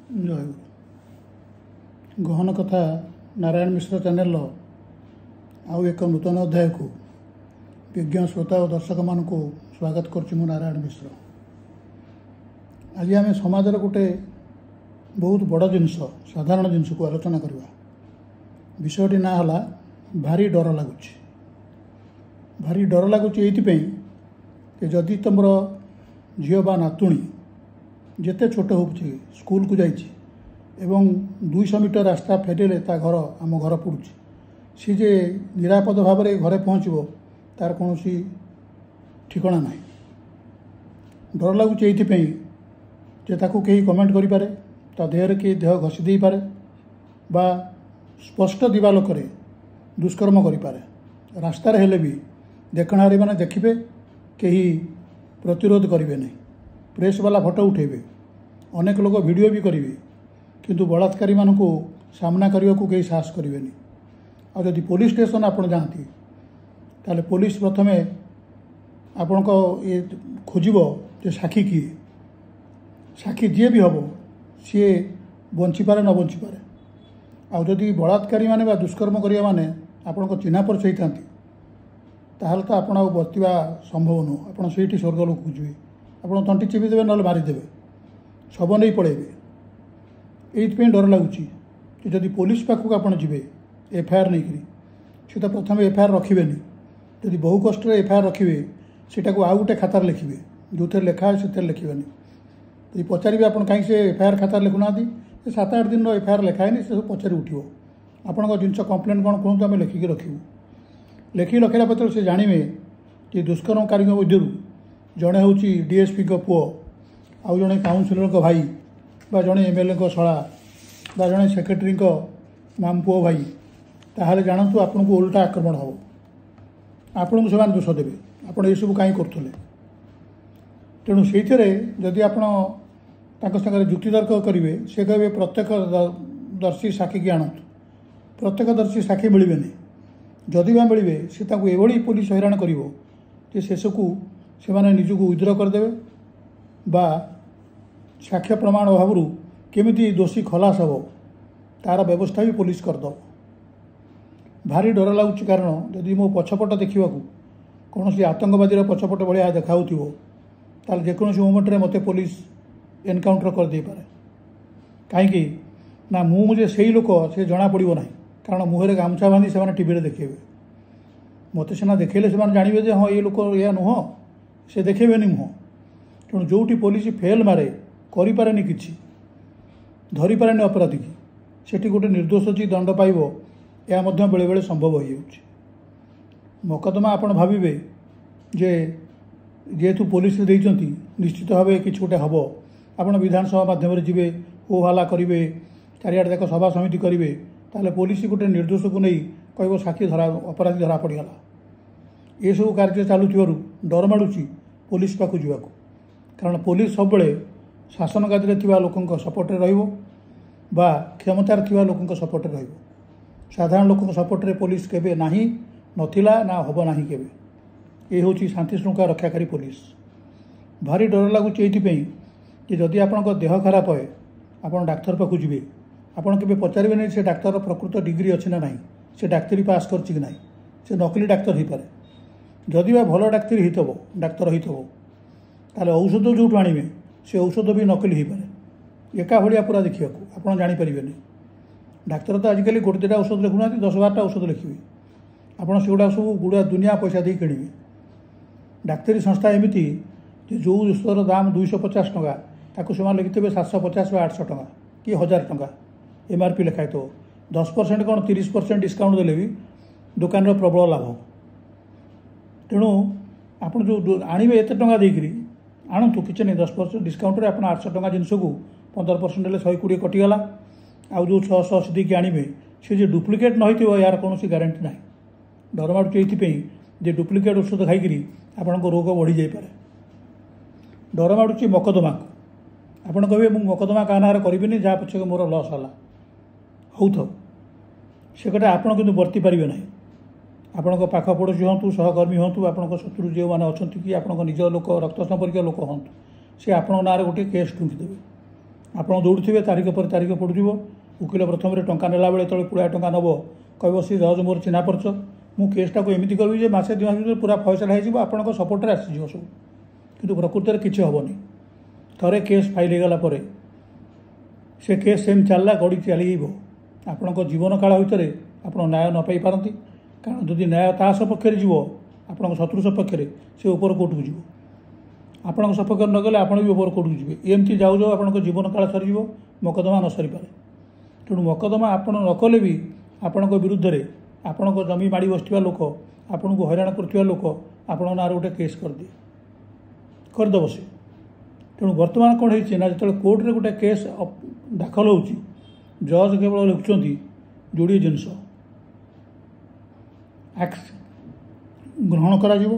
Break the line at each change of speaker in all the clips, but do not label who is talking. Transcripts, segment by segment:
जय गहन कथा नारायण मिश्र चैनल आउ एक नूतन अध्याय को विज्ञ श्रोता और दर्शक मान को स्वागत करुँ नारायण मिश्र। आज आम समाज गोटे बहुत बड़ जिनस साधारण जिनस को आलोचना करवा विषयटी ना है भारी डर लगुच ये जदि तुम झील बा नातुणी जिते छोट हो स्कूल को जाइए 200 मीटर रास्ता फेरिले ता घर आम घर पड़ू सी जे निरापद भाव में घरे पहुँचब तार कौन ठिकना ना डर लगुच ये ताकू कहीं कमेंट करें ता देहर किए देह घसी दे पारे बा स्पष्ट दिवालोक दुष्कर्म करें रास्तार हेले भी देखणारी मैंने देखिए कहीं प्रतिरोध करेंगे नहीं प्रेस वाला फोटो उठेबे अनेक लोग वीडियो भी करेंगे किंतु बलात्कारी मानक सामना करने को कहीं साहस करेंगे और जदि पुलिस स्टेशन आपड़ जाती ताले पुलिस प्रथम आपण को ये खोजब जे साक्षी किए साक्षी जी भी हम सी बंचीपे न बंचीपे आदि बलात्कारी माने दुष्कर्म करने माने आपण को चिन्हा परिचय था ताहले तो आपण बचवा संभव नुह आप स्वर्ग लोक खोजे आप तंटी चिपीदेवे ना मारिदेवे शब नहीं पलैबे ये डर लगुच जदि पुलिस पाखक आप जी एफआईआर नहीं सी तो प्रथम एफआईआर रखिए जदि बहु कष्ट एफआईआर रखिए सीटा को आउ गोटे खातार लिखे जो थे लिखा है से लिखे यदि पचारे आप कहीं से एफआईआर खातार लिखुना 7-8 दिन एफआईआर लिखाए से पचारि उठो आपण जिन कंप्लेन कौन कहूँ आम लिखिकी रखू लिखिकी रखला पत्र से जानवे कि दुष्कर्मकारी मध्य जड़े हूँ डीएसपी पुओ आउ जड़े काउनसिलर भाई बा जड़े एमएलए शला बा जड़े सेक्रेटरी माम पुओ भाई ताहले जानतु आपन को उल्टा आक्रमण हम आपण को से दोष देवे आपड़ ये सब कहीं करुले तेणु से जदि आप जुक्तितर्क करेंगे से कहे प्रत्यक्षदर्शी साक्षी की आणतु प्रत्यक्षदर्शी साक्षी मिलवे जदि बा मिलवे से एभली पुलिस हैरान कर शेष को से निजक विद्रोह करदे बा साक्ष्य प्रमाण अभाव केमिति दोषी खलास हम तार व्यवस्था भी पुलिस करद भारी डर लगुच कारण जदि मो पछपट देखा कौन आतंकवादी पछपट भाया देखा ताल जेकोसी मोमेंट में मत पुलिस एनकाउंटर कर दे पारे कहीं ना मुझे से लोक से जना पड़ो ना कारण मुहरे गामछा बांधी से टीवी देखे मत सीना देखेले से जानवे जे हाँ ये लोक या नुह से देखेबे मुह तेणु जो पुलिस फेल मारे करें कि धरी पारे अपराधी की सेठी गोटे निर्दोष जी दंड पाइब यह बेले बेले संभव हो मकदमा आप भावे जे जेहेतु पुलिस देइचंती निश्चित भाव कि गोटे हम आप विधानसभा माध्यम जी हो हल्ला करेंगे चारिआड जाक सभा समिति करेंगे ताले पुलिस गोटे निर्दोष को नहीं कह साक्षी धरा अपराधी धरा पड़गला ये सब कार्य चलुवर डर माड़ुची पुलिस पाक जावाक कारण पुलिस सब शासन गादी लोकों सपोर्ट रहा क्षमतार लोकों सपोर्ट साधारण लोकों सपोर्ट पुलिस केबे नाही नथिला ना हम ना केबे ये हूँ शांति श्रृंखला रक्षाकारी पुलिस भारी डर लगुच ये जदि आप देह खराब है आप डाक्तर पाक जी आपड़ के पचारे नहीं से डाक्तर प्रकृत डिग्री अच्छी ना नहीं से डाक्तरी पास कर से नकली डाक्तर हो पारे जदि बा भल डाक्तरी डाक्तर होते औषध जो आणवे से औषध भी नकली हो पारे एका भाया पूरा देखा आप जापर डाक्तर तो आजिकल गोटे दुटा औषध लिखुना 10-12टा औषध लिखे आपड़ से गुड़ा सब गुड़ा दुनिया पैसा दे किणवे डाक्तरी संस्था एमती जो औषधर दाम 250 टंका ताकू से लिखिथे 750 व 800 टंका कि 1000 टंका एमआरपी लिखाई तो 10% कौन 30% डिस्काउंट देले भी दुकान प्रबल लाभ तेणु आप जो आणवे एत टंका देकरी आणतु कि नहीं 10% डिस्काउंट आप 800 टंका जिनस को 15% 120 कटिगला आउ जो 680 देकी आणवे से जो डुप्लिकेट न हो यार कौन गारंटी ना डर माड़ुच ये डुप्लिकेट औषध खाई आपण रोग बढ़ी जापे डर माड़ुची मकदमा को आपड़ कहे मुझे मकदमा क्या ना करें जहाँ पछे मोर लस है हो था से कटा आपड़ कि बर्ती पारे ना आपण पाख पड़ोशी हूँ सहकर्मी हूँ आपण शत्रु जो मैंने अच्छा कि आप निज लोक रक्त संपर्क लोक हूँ सी आपण ना गोटे केस ठुंकीदेवे ଆପଣ ଦୌଡ଼ୁଥିବେ, ତାରିଖ ପରେ ତାରିଖ ପଡ଼ୁଥିବ। ଓକିଲ ପ୍ରଥମରେ ଟଙ୍କା ନେଲା ବେଳେ ଯେତେବେଳେ ପୁରା ଟଙ୍କା ନେବ କହିବ ସେ ଜଜ୍ ମୋର ଚିହ୍ନା ପରିଚୟ, ମୁଁ କେସ୍ଟାକୁ ଏମିତି କରିବି ଯେ ମାସେ 2 ମାସ ଭିତରେ ପୁରା ଫଇସଲା ହେଇଯିବ, ଆପଣଙ୍କ ସପୋର୍ଟରେ ଆସିଯିବ ସବୁ। କିନ୍ତୁ ପ୍ରକୃତରେ କିଛି ହେବନି। ଥରେ କେସ୍ ଫାଇଲ୍ ହେଇଗଲା ପରେ ସେ କେସ୍ ସେମିତି ଚାଲିଲା, ଗଡ଼ି ଚାଲିବ। ଆପଣଙ୍କ ଜୀବନ କାଳ ଭିତରେ ଆପଣ ନ୍ୟାୟ ନ ପାଇପାରନ୍ତି। କାରଣ ଯଦି ନ୍ୟାୟ ତା ସପକ୍ଷରେ ଯିବ, ଆପଣଙ୍କ ଶତ୍ରୁ ସପକ୍ଷରେ, ସେ ଉପର କୋର୍ଟକୁ ଯିବ। ଆପଣଙ୍କ ସପକ୍ଷରେ ନ ଗଲେ ଆପଣ ବି ଉପର କୋର୍ଟକୁ ଯିବେ। ଏମିତି ଯାଉ ଯାଉ ଆପଣଙ୍କ ଜୀବନ କାଳ ସରିଯିବ, ମକଦ୍ଦମା ନ ସରିପାରେ। ତେଣୁ ମକଦ୍ଦମା ଆପଣ ନ କଲେ ବି ଆପଣଙ୍କ ବିରୁଦ୍ଧରେ ଆପଣଙ୍କ ଜମି ମାଡ଼ି ବସିଥିବା ଲୋକ, ଆପଣଙ୍କୁ ହଇରାଣ କରୁଥିବା ଲୋକ ଆପଣଙ୍କ ନାଁରେ ଗୋଟେ କେସ୍ କରିଦେବ ସେ। ତେଣୁ ବର୍ତ୍ତମାନ କ'ଣ ହେଇଛି ନା, ଯେତେବେଳେ କୋର୍ଟରେ ଗୋଟେ କେସ୍ ଦାଖଲ ହେଉଛି, ଜଜ୍ କେବଳ ଲେଖୁଛନ୍ତି ଯୋଡ଼ିଏ ଜିନିଷ, ଗ୍ରହଣ କରାଯିବ,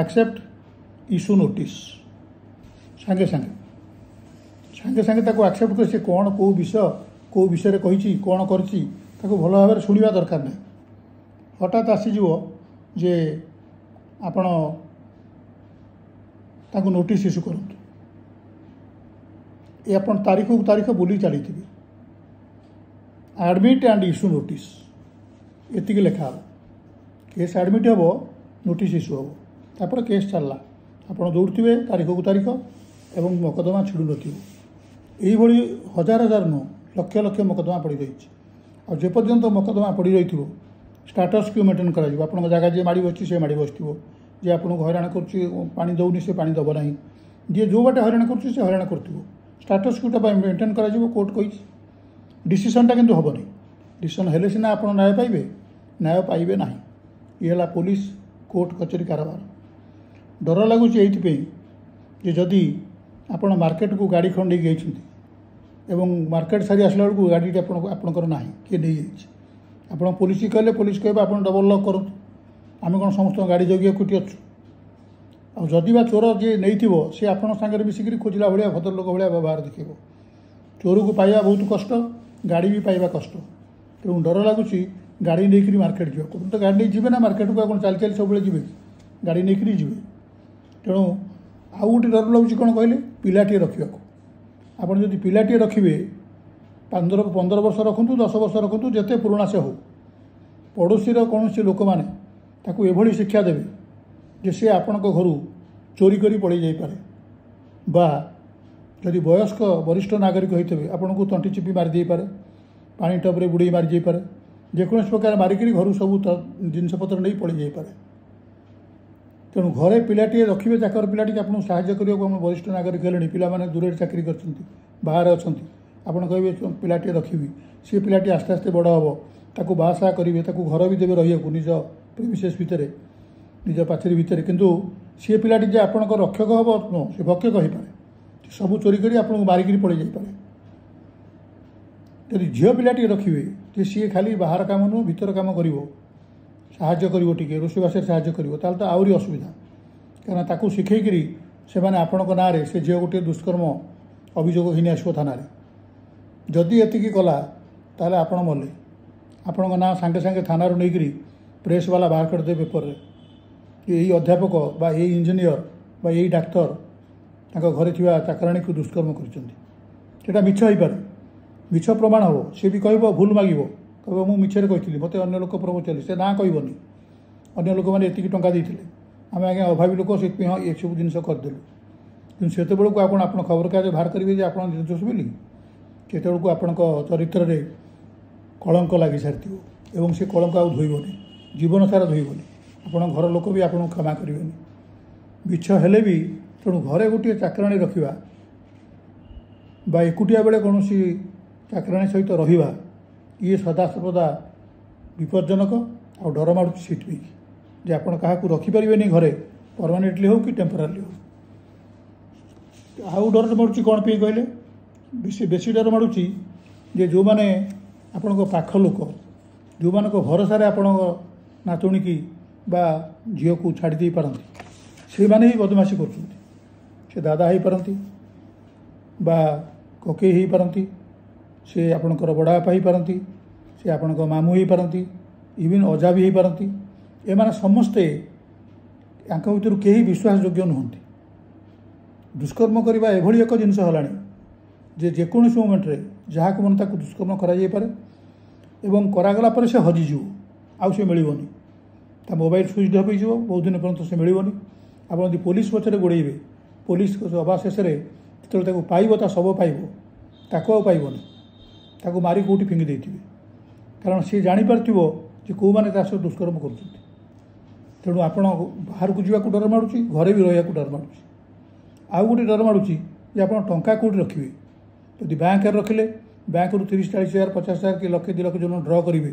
ଆକ୍ସେପ୍ଟ, ଇସ୍ୟୁ ନୋଟିସ୍। ସାଙ୍ଗେ ସାଙ୍ଗେ ତାକୁ ଆକ୍ସେପ୍ଟ କରି ସେ କ'ଣ କେଉଁ ବିଷୟରେ କହିଛି, କ'ଣ କରିଛି, ତାକୁ ଭଲ ଭାବରେ ଶୁଣିବା ଦରକାର ନାହିଁ। ହଠାତ୍ ଆସିଯିବ ଯେ ଆପଣ ତାଙ୍କୁ ନୋଟିସ୍ ଇସ୍ୟୁ କରନ୍ତୁ। ଏ ଆପଣ ତାରିଖକୁ ତାରିଖ ବୁଲି ଚାଲିଥିବେ। ଆଡ଼ମିଟ୍ ଆଣ୍ଡ ଇସ୍ୟୁ ନୋଟିସ୍, ଏତିକି ଲେଖା ହେବ। କେସ୍ ଆଡ଼ମିଟ୍ ହେବ, ନୋଟିସ୍ ଇସ୍ୟୁ ହେବ, ତାପରେ କେସ୍ ଚାଲିଲା। ଆପଣ ଦୌଡ଼ୁଥିବେ ତାରିଖକୁ ତାରିଖ ଏବଂ ମକଦ୍ଦମା ଛିଡ଼ୁନଥିବ। ଏଇଭଳି ହଜାର ନୁହଁ, ଲକ୍ଷ ଲକ୍ଷ ମକଦ୍ଦମା ପଡ଼ି ରହିଛି। ଆଉ ଯେପର୍ଯ୍ୟନ୍ତ ମକଦ୍ଦମା ପଡ଼ି ରହିଥିବ, ଷ୍ଟାଟସ୍ କ୍ୟୁ ମେଣ୍ଟେନ୍ କରାଯିବ। ଆପଣଙ୍କ ଜାଗା ଯିଏ ମାଡ଼ି ବସିଛି ସେ ମାଡ଼ି ବସିଥିବ, ଯିଏ ଆପଣଙ୍କୁ ହଇରାଣ କରୁଛି ପାଣି ଦେଉନି ସେ ପାଣି ଦେବ ନାହିଁ, ଯିଏ ଯେଉଁ ବାଟେ ହଇରାଣ କରୁଛି ସେ ହଇରାଣ କରୁଥିବ। ଷ୍ଟାଟସ୍ କ୍ୟୁଟା ମେଣ୍ଟେନ୍ କରାଯିବ, କୋର୍ଟ କହିଛି। ଡିସିସନ୍ଟା କିନ୍ତୁ ହେବନି। ଡିସିସନ୍ ହେଲେ ସିନା ଆପଣ ନ୍ୟାୟ ପାଇବେ, ନ୍ୟାୟ ପାଇବେ ନାହିଁ। ଇଏ ହେଲା ପୋଲିସ କୋର୍ଟ କଚେରୀ କାରବାର। ଡର ଲାଗୁଛି ଏଇଥିପାଇଁ ଯେ ଯଦି ଆପଣ ମାର୍କେଟକୁ ଗାଡ଼ି ଖଣ୍ଡ ନେଇକି ଯାଇଛନ୍ତି ଏବଂ ମାର୍କେଟ ସାରି ଆସିଲା ବେଳକୁ ଗାଡ଼ିଟି ଆପଣଙ୍କର ନାହିଁ, କିଏ ନେଇଯାଇଛି, ଆପଣ ପୋଲିସକୁ କହିଲେ ପୋଲିସ କହିବେ ଆପଣ ଡବଲ୍ ଲକ୍ କରନ୍ତୁ। ଆମେ କ'ଣ ସମସ୍ତଙ୍କ ଗାଡ଼ି ଜଗିବାକୁ ଏଠି ଅଛୁ? ଆଉ ଯଦି ବା ଚୋର ଯିଏ ନେଇଥିବ ସେ ଆପଣଙ୍କ ସାଙ୍ଗରେ ମିଶିକିରି ଖୋଜିଲା ଭଳିଆ ଭଦ୍ରଲୋକ ଭଳିଆ ବ୍ୟବହାର ଦେଖେଇବ। ଚୋରକୁ ପାଇବା ବହୁତ କଷ୍ଟ, ଗାଡ଼ି ବି ପାଇବା କଷ୍ଟ। ତେଣୁ ଡର ଲାଗୁଛି ଗାଡ଼ି ନେଇକରି ମାର୍କେଟ ଯିବାକୁ। ଆପଣ ତ ଗାଡ଼ି ନେଇ ଯିବେ ନା ମାର୍କେଟକୁ, ଆପଣ ଚାଲି ଚାଲି ସବୁବେଳେ ଯିବେ, ଗାଡ଼ି ନେଇକରି ଯିବେ। ତେଣୁ ଆଉ ଗୋଟେ ଡର ଲାଗୁଛି କ'ଣ କହିଲେ, ପିଲାଟିଏ ରଖିବାକୁ। ଆପଣ ଯଦି ପିଲାଟିଏ ରଖିବେ, 15 ବର୍ଷ ରଖନ୍ତୁ, 10 ବର୍ଷ ରଖନ୍ତୁ, ଯେତେ ପୁରୁଣା ସେ ହେଉ, ପଡ଼ୋଶୀର କୌଣସି ଲୋକମାନେ ତାକୁ ଏଭଳି ଶିକ୍ଷା ଦେବେ ଯେ ସେ ଆପଣଙ୍କ ଘରୁ ଚୋରି କରି ପଳେଇ ଯାଇପାରେ, ବା ଯଦି ବୟସ୍କ ବରିଷ୍ଠ ନାଗରିକ ହୋଇଥିବେ ଆପଣଙ୍କୁ ତଣ୍ଟି ଚିପି ମାରିଦେଇପାରେ, ପାଣି ଟବ୍ରେ ବୁଡ଼େଇ ମାରିଯାଇପାରେ, ଯେକୌଣସି ପ୍ରକାର ମାରିକିରି ଘରୁ ସବୁ ଜିନିଷପତ୍ର ନେଇ ପଳେଇ ଯାଇପାରେ। ତେଣୁ ଘରେ ପିଲାଟିଏ ରଖିବେ, ଚାକର ପିଲାଟିକି ଆପଣଙ୍କୁ ସାହାଯ୍ୟ କରିବାକୁ। ଆପଣ ବରିଷ୍ଠ ନାଗରିକ ହେଲେଣି, ପିଲାମାନେ ଦୂରରେ ଚାକିରି କରିଛନ୍ତି, ବାହାରେ ଅଛନ୍ତି, ଆପଣ କହିବେ ପିଲାଟିଏ ରଖିବି। ସେ ପିଲାଟି ଆସ୍ତେ ଆସ୍ତେ ବଡ଼ ହେବ, ତାକୁ ବାହାସାହା କରିବେ, ତାକୁ ଘର ବି ଦେବେ ରହିବାକୁ ନିଜ ପ୍ରିମିସେସ୍ ଭିତରେ, ନିଜ ପାଚେରୀ ଭିତରେ। କିନ୍ତୁ ସିଏ ପିଲାଟି ଯେ ଆପଣଙ୍କ ରକ୍ଷକ ହେବ ନୁହଁ, ସେ ଭକ୍ଷକ ହୋଇପାରେ, ସବୁ ଚୋରି କରି ଆପଣଙ୍କୁ ମାରିକିରି ପଳେଇ ଯାଇପାରେ। ଯଦି ଝିଅ ପିଲାଟିଏ ରଖିବେ ଯେ ସିଏ ଖାଲି ବାହାର କାମ ନୁହଁ ଭିତର କାମ କରିବ, ସାହାଯ୍ୟ କରିବ, ଟିକେ ରୋଷେଇବାସରେ ସାହାଯ୍ୟ କରିବ, ତାହେଲେ ତ ଆହୁରି ଅସୁବିଧା। କାରଣ ତାକୁ ଶିଖେଇକିରି ସେମାନେ ଆପଣଙ୍କ ନାଁରେ ସେ ଝିଅ ଗୋଟିଏ ଦୁଷ୍କର୍ମ ଅଭିଯୋଗ ଘିନି ଆସିବ ଥାନାରେ। ଯଦି ଏତିକି କଲା ତାହେଲେ ଆପଣ ମଲେ। ଆପଣଙ୍କ ନାଁ ସାଙ୍ଗେ ସାଙ୍ଗେ ଥାନାରୁ ନେଇକରି ପ୍ରେସ୍ ବାଲା ବାହାର କରିଦେବେ ପେପରରେ, ଏଇ ଅଧ୍ୟାପକ ବା ଏଇ ଇଞ୍ଜିନିୟର ବା ଏଇ ଡାକ୍ତର ତାଙ୍କ ଘରେ ଥିବା ଚାକରାଣୀକୁ ଦୁଷ୍କର୍ମ କରିଛନ୍ତି। ସେଇଟା ମିଛ ହୋଇପାରେ, ମିଛ ପ୍ରମାଣ ହେବ। ସେ ବି କହିବ, ଭୁଲ ମାଗିବ, କହିବ ମୁଁ ମିଛରେ କହିଥିଲି, ମୋତେ ଅନ୍ୟ ଲୋକ ପ୍ରବଚଲି। ସେ ନାଁ କହିବନି, ଅନ୍ୟ ଲୋକମାନେ ଏତିକି ଟଙ୍କା ଦେଇଥିଲେ, ଆମେ ଆଜ୍ଞା ଅଭାବୀ ଲୋକ, ସେଥିପାଇଁ ହଁ ଏସବୁ ଜିନିଷ କରିଦେଲୁ। କିନ୍ତୁ ସେତେବେଳକୁ ଆପଣ ଖବରକାଗଜ ବାହାର କରିବେ ଯେ ଆପଣ ନିର୍ଦ୍ଦୋଷ ବୋଲି। ସେତେବେଳକୁ ଆପଣଙ୍କ ଚରିତ୍ରରେ କଳଙ୍କ ଲାଗି ସାରିଥିବ ଏବଂ ସେ କଳଙ୍କ ଆଉ ଧୋଇବନି, ଜୀବନ ସାରା ଧୋଇବନି। ଆପଣଙ୍କ ଘର ଲୋକ ବି ଆପଣଙ୍କୁ କ୍ଷମା କରିବେନି। ମିଛ ହେଲେ ବି ତେଣୁ ଘରେ ଗୋଟିଏ ଚାକରାଣୀ ରଖିବା ବା ଏକୁଟିଆ ବେଳେ କୌଣସି ଚାକରାଣୀ ସହିତ ରହିବା, ଇଏ ସଦାସର୍ବଦା ବିପଜ୍ଜନକ। ଆଉ ଡର ମାଡ଼ୁଛି ସେଥିପାଇଁ ଯେ ଆପଣ କାହାକୁ ରଖିପାରିବେନି ଘରେ, ପରମାନେଣ୍ଟଲି ହେଉ କି ଟେମ୍ପୋରାରୀ ହେଉ। ଆଉ ଡର ମାଡ଼ୁଛି କ'ଣ ପାଇଁ କହିଲେ, ବେଶୀ ଡର ମାଡ଼ୁଛି ଯେ ଯେଉଁମାନେ ଆପଣଙ୍କ ପାଖ ଲୋକ, ଯେଉଁମାନଙ୍କ ଭରସାରେ ଆପଣଙ୍କ ନାତୁଣୀକି ବା ଝିଅକୁ ଛାଡ଼ି ଦେଇପାରନ୍ତି, ସେମାନେ ହିଁ ବଦମାସି କରୁଛନ୍ତି। ସେ ଦାଦା ହୋଇପାରନ୍ତି ବା କକେଇ ହୋଇପାରନ୍ତି, ସେ ଆପଣଙ୍କର ବଡ଼ବାପା ହୋଇପାରନ୍ତି, ସେ ଆପଣଙ୍କ ମାମୁଁ ହୋଇପାରନ୍ତି, ଇଭିନ୍ ଅଜା ବି ହୋଇପାରନ୍ତି। ଏମାନେ ସମସ୍ତେ ୟାଙ୍କ ଭିତରୁ କେହି ବିଶ୍ୱାସଯୋଗ୍ୟ ନୁହନ୍ତି। ଦୁଷ୍କର୍ମ କରିବା ଏଭଳି ଏକ ଜିନିଷ ହେଲାଣି ଯେ ଯେକୌଣସି ମୋମେଣ୍ଟରେ ଯାହାକୁ ମନ ତାକୁ ଦୁଷ୍କର୍ମ କରାଯାଇପାରେ ଏବଂ କରାଗଲା ପରେ ସେ ହଜିଯିବ, ଆଉ ସେ ମିଳିବନି। ତା ମୋବାଇଲ ସୁଇଚ୍ ଅଫ୍ ହୋଇଯିବ, ବହୁତ ଦିନ ପର୍ଯ୍ୟନ୍ତ ସେ ମିଳିବନି। ଆପଣ ଯଦି ପୋଲିସ ପଛରେ ଗୋଡ଼େଇବେ, ପୋଲିସ ଅବାଶେଷରେ ଯେତେବେଳେ ତାକୁ ପାଇବ, ତା ଶବ ପାଇବ, ତାକୁ ଆଉ ପାଇବନି, ତାକୁ ମାରି କେଉଁଠି ଫିଙ୍ଗି ଦେଇଥିବେ। କାରଣ ସେ ଜାଣିପାରୁଥିବ ଯେ କେଉଁମାନେ ତା ସହ ଦୁଷ୍କର୍ମ କରୁଛନ୍ତି। ତେଣୁ ଆପଣ ବାହାରକୁ ଯିବାକୁ ଡର ମାଡ଼ୁଛି, ଘରେ ବି ରହିବାକୁ ଡର ମାଡ଼ୁଛି। ଆଉ ଗୋଟେ ଡର ମାଡ଼ୁଛି ଯେ ଆପଣ ଟଙ୍କା କେଉଁଠି ରଖିବେ। ଯଦି ବ୍ୟାଙ୍କରେ ରଖିଲେ, ବ୍ୟାଙ୍କରୁ 30-40 ହଜାର 50 ହଜାର କି ଲକ୍ଷେ 2 ଲକ୍ଷ ଯେଉଁ ଡ୍ର କରିବେ,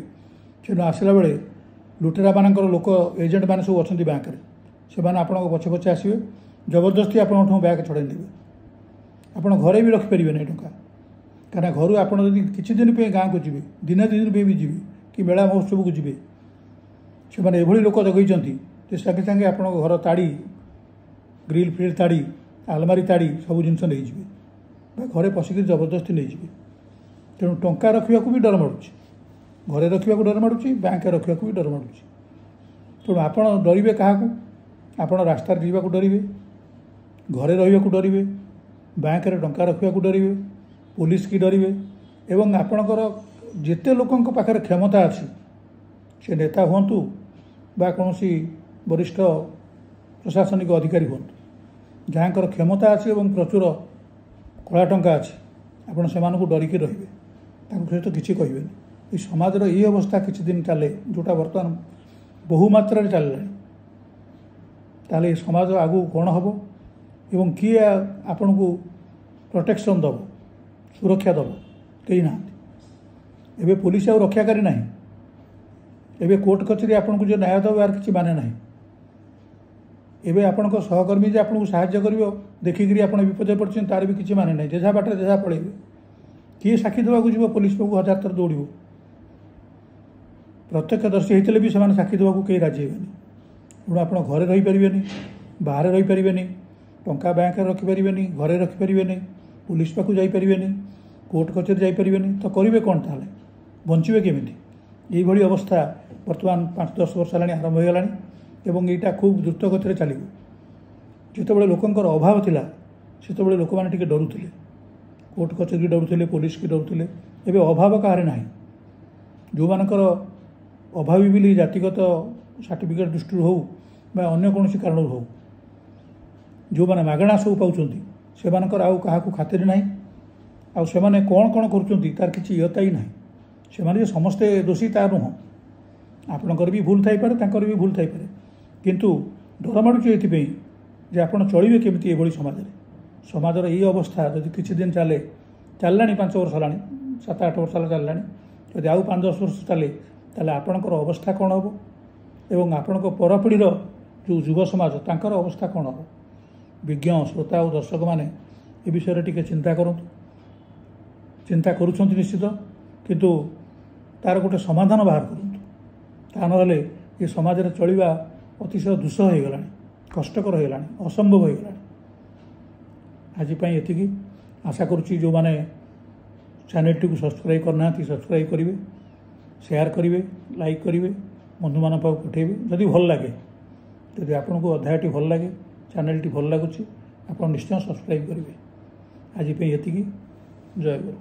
ସେଣୁ ଆସିଲା ବେଳେ ଲୁଟେରାମାନଙ୍କର ଲୋକ ଏଜେଣ୍ଟମାନେ ସବୁ ଅଛନ୍ତି ବ୍ୟାଙ୍କରେ, ସେମାନେ ଆପଣଙ୍କ ପଛେ ପଛେ ଆସିବେ, ଜବରଦସ୍ତି ଆପଣଙ୍କଠୁ ବ୍ୟାଙ୍କ ଛଡ଼ାଇ ନେବେ। ଆପଣ ଘରେ ବି ରଖିପାରିବେନି ଏ ଟଙ୍କା। କାରଣ ଘରୁ ଆପଣ ଯଦି କିଛି ଦିନ ପାଇଁ ଗାଁକୁ ଯିବେ, ଦିନେ 2 ଦିନ ପାଇଁ ବି ଯିବେ, କି ମେଳା ମହୋତ୍ସବକୁ ଯିବେ, ସେମାନେ ଏଭଳି ଲୋକ ଜଗେଇଛନ୍ତି ଯେ ସାଙ୍ଗେ ସାଙ୍ଗେ ଆପଣଙ୍କ ଘର ତାଡ଼ି, ଗ୍ରିଲ୍ ଫ୍ରିଲ୍ ତାଡ଼ି, ଆଲମାରି ତାଡ଼ି ସବୁ ଜିନିଷ ନେଇଯିବେ ବା ଘରେ ପଶିକି ଜବରଦସ୍ତି ନେଇଯିବେ। ତେଣୁ ଟଙ୍କା ରଖିବାକୁ ବି ଡର ମାଡ଼ୁଛି, ଘରେ ରଖିବାକୁ ଡର ମାଡ଼ୁଛି, ବ୍ୟାଙ୍କରେ ରଖିବାକୁ ବି ଡର ମାଡ଼ୁଛି। ତେଣୁ ଆପଣ ଡରିବେ କାହାକୁ? ଆପଣ ରାସ୍ତାରେ ଯିବାକୁ ଡରିବେ, ଘରେ ରହିବାକୁ ଡରିବେ, ବ୍ୟାଙ୍କରେ ଟଙ୍କା ରଖିବାକୁ ଡରିବେ, ପୋଲିସ କି ଡରିବେ ଏବଂ ଆପଣଙ୍କର ଯେତେ ଲୋକଙ୍କ ପାଖରେ କ୍ଷମତା ଅଛି, ସେ ନେତା ହୁଅନ୍ତୁ ବା କୌଣସି ବରିଷ୍ଠ ପ୍ରଶାସନିକ ଅଧିକାରୀ ହୁଅନ୍ତୁ, ଯାହାଙ୍କର କ୍ଷମତା ଅଛି ଏବଂ ପ୍ରଚୁର କଳା ଟଙ୍କା ଅଛି, ଆପଣ ସେମାନଙ୍କୁ ଡରିକି ରହିବେ, ତାଙ୍କ ସହିତ କିଛି କହିବେନି। ଏ ସମାଜର ଏହି ଅବସ୍ଥା କିଛି ଦିନ ଚାଲେ, ଯେଉଁଟା ବର୍ତ୍ତମାନ ବହୁ ମାତ୍ରାରେ ଚାଲିଲାଣି, ତାହେଲେ ଏ ସମାଜ ଆଗକୁ କ'ଣ ହେବ ଏବଂ କିଏ ଆପଣଙ୍କୁ ପ୍ରୋଟେକ୍ସନ୍ ଦେବ, ସୁରକ୍ଷା ଦେବ? କେହି ନାହାନ୍ତି। ଏବେ ପୋଲିସ ଆଉ ରକ୍ଷାକାରୀ ନାହିଁ। ଏବେ କୋର୍ଟ କଚେରୀ ଆପଣଙ୍କୁ ଯେ ନ୍ୟାୟ ଦେବ, ଏହାର କିଛି ମାନେ ନାହିଁ। ଏବେ ଆପଣଙ୍କ ସହକର୍ମୀ ଯେ ଆପଣଙ୍କୁ ସାହାଯ୍ୟ କରିବ ଦେଖିକିରି ଆପଣ ବିପଦରେ ପଡ଼ିଛନ୍ତି, ତାର ବି କିଛି ମାନେ ନାହିଁ। ଯେଝା ବାଟରେ ଯେଝା ପଳେଇବେ। କିଏ ସାକ୍ଷୀ ଦେବାକୁ ଯିବ ପୋଲିସ ପାଖକୁ 1000 ଥର ଦୌଡ଼ିବ। ପ୍ରତ୍ୟକ୍ଷଦର୍ଶୀ ହେଇଥିଲେ ବି ସେମାନେ ସାକ୍ଷୀ ଦେବାକୁ କେହି ରାଜି ହେବେନି। ତେଣୁ ଆପଣ ଘରେ ରହିପାରିବେନି, ବାହାରେ ରହିପାରିବେନି, ଟଙ୍କା ବ୍ୟାଙ୍କରେ ରଖିପାରିବେନି, ଘରେ ରଖିପାରିବେନି, ପୋଲିସ ପାଖକୁ ଯାଇପାରିବେନି, କୋର୍ଟ କଚେରୀ ଯାଇପାରିବେନି। ତ କରିବେ କ'ଣ ତାହେଲେ? ବଞ୍ଚିବେ କେମିତି? এইଭଳି ଅବସ୍ଥା ବର୍ତ୍ତମାନ 5-10 ବର୍ଷ ହେଲାଣି ଆରମ୍ଭ ହୋଇଗଲାଣି ଏବଂ ଏଇଟା ଖୁବ୍ ଦ୍ରୁତ ଗତିରେ ଚାଲିବ। ଯେତେବେଳେ ଲୋକଙ୍କର ଅଭାବ ଥିଲା, ସେତେବେଳେ ଲୋକମାନେ ଟିକେ ଡରୁଥିଲେ, କୋର୍ଟ କଚେରୀ ଡରୁଥିଲେ, ପୋଲିସ କି ଡରୁଥିଲେ। ଏବେ ଅଭାବ କାହାରି ନାହିଁ। ଯେଉଁମାନଙ୍କର ଅଭାବୀ ବୋଲି ଜାତିଗତ ସାର୍ଟିଫିକେଟ୍ ଦୃଷ୍ଟିରୁ ହେଉ ବା ଅନ୍ୟ କୌଣସି କାରଣରୁ ହେଉ, ଯେଉଁମାନେ ମାଗଣା ସବୁ ପାଉଛନ୍ତି, ସେମାନଙ୍କର ଆଉ କାହାକୁ ଖାତିର ନାହିଁ। ଆଉ ସେମାନେ କ'ଣ କ'ଣ କରୁଛନ୍ତି ତାର କିଛି ଇୟତ୍ତା ହିଁ ନାହିଁ। ସେମାନେ ଯେ ସମସ୍ତେ ଦୋଷୀ ତା ନୁହଁ, ଆପଣଙ୍କର ବି ଭୁଲ ଥାଇପାରେ, ତାଙ୍କର ବି ଭୁଲ ଥାଇପାରେ, କିନ୍ତୁ ଡର ମାଡ଼ୁଛି ଏଥିପାଇଁ ଯେ ଆପଣ ଚଳିବେ କେମିତି ଏଭଳି ସମାଜରେ। ସମାଜର ଏହି ଅବସ୍ଥା ଯଦି କିଛି ଦିନ ଚାଲିଲାଣି 5 ବର୍ଷ ହେଲାଣି, 7-8 ବର୍ଷ ହେଲା ଚାଲିଲାଣି, ଯଦି ଆଉ 5-10 ବର୍ଷ ଚାଲେ, ତାହେଲେ ଆପଣଙ୍କର ଅବସ୍ଥା କ'ଣ ହେବ ଏବଂ ଆପଣଙ୍କ ପରପିଢ଼ିର ଯେଉଁ ଯୁବ ସମାଜ, ତାଙ୍କର ଅବସ୍ଥା କ'ଣ ହେବ? ବିଜ୍ଞ ଶ୍ରୋତା ଓ ଦର୍ଶକମାନେ ଏ ବିଷୟରେ ଟିକେ ଚିନ୍ତା କରନ୍ତୁ। ଚିନ୍ତା କରୁଛନ୍ତି ନିଶ୍ଚିତ, କିନ୍ତୁ ତାର ଗୋଟେ ସମାଧାନ ବାହାର କରନ୍ତୁ। ତା ନହେଲେ ଏ ସମାଜରେ ଚଳିବା ଅତିଶୟ ଦୁଃସହ ହୋଇଗଲାଣି, କଷ୍ଟକର ହୋଇଗଲାଣି, ଅସମ୍ଭବ ହୋଇଗଲାଣି। ଆଜି ପାଇଁ ଏତିକି। ଆଶା କରୁଛି ଯେଉଁମାନେ ଚ୍ୟାନେଲଟିକୁ ସବସ୍କ୍ରାଇବ୍ କରିନାହାନ୍ତି, ସବସ୍କ୍ରାଇବ୍ କରିବେ, ସେୟାର କରିବେ, ଲାଇକ୍ କରିବେ, ବନ୍ଧୁମାନଙ୍କ ପାଖକୁ ପଠାଇବେ ଯଦି ଭଲ ଲାଗେ। ଯଦି ଆପଣଙ୍କୁ ଅଧ୍ୟାୟଟି ଭଲ ଲାଗେ, ଚ୍ୟାନେଲଟି ଭଲ ଲାଗୁଛି, ଆପଣ ନିଶ୍ଚୟ ସବସ୍କ୍ରାଇବ୍ କରିବେ। ଆଜି ପାଇଁ ଏତିକି। ଜୟ ଗୁରୁ।